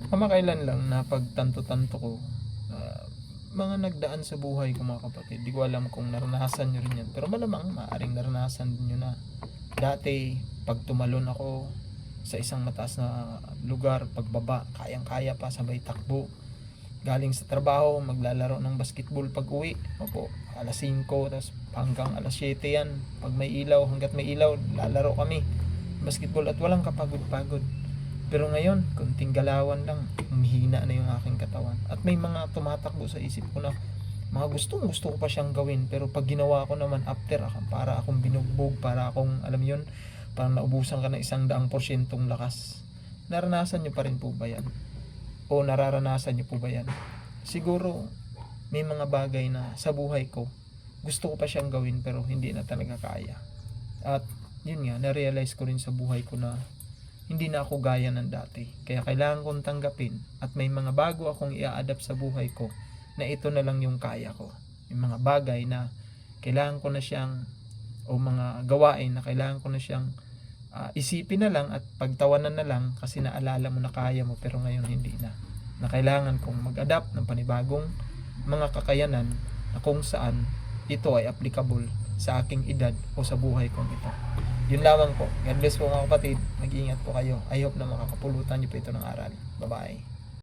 Kamakailan lang na pagtanto-tanto ko, ah, mga nagdaan sa buhay ko mga kapatid. Di ko alam kung naranasan nyo rin yan. Pero malamang maaring naranasan din nyo na. Dati, pag tumalon ako sa isang mataas na lugar, pagbaba, kayang-kaya pa, sabay takbo. Galing sa trabaho, maglalaro ng basketball pag uwi. Opo, alas 5, tapos hanggang alas 7 yan. Pag may ilaw, hanggat may ilaw, lalaro kami basketball at walang kapagod-pagod. Pero ngayon, konting galawan lang, humihina na yung aking katawan. At may mga tumatakbo sa isip ko na mga gusto ko pa siyang gawin. Pero pag ginawa ko naman after, para akong binugbog, para akong, alam yun, parang naubusan ka ng 100% lakas. Naranasan nyo pa rin po ba yan? O nararanasan nyo po ba yan? Siguro, may mga bagay na sa buhay ko, gusto ko pa siyang gawin pero hindi na talaga kaya. At yun nga, na-realize ko rin sa buhay ko na hindi na ako gaya ng dati. Kaya kailangan kong tanggapin at may mga bago akong i-adapt sa buhay ko na ito na lang yung kaya ko. Yung mga bagay na kailangan ko na siyang, o mga gawain na kailangan ko na siyang isipin na lang at pagtawanan na lang kasi naalala mo na kaya mo pero ngayon hindi na. Na kailangan kong mag-adapt ng panibagong mga kakayanan na kung saan ito ay applicable sa aking edad o sa buhay kong ito. Yun lamang po. God bless po mga kapatid. Mag-iingat po kayo. I hope na makakapulutan niyo po ito ng aral. Bye-bye.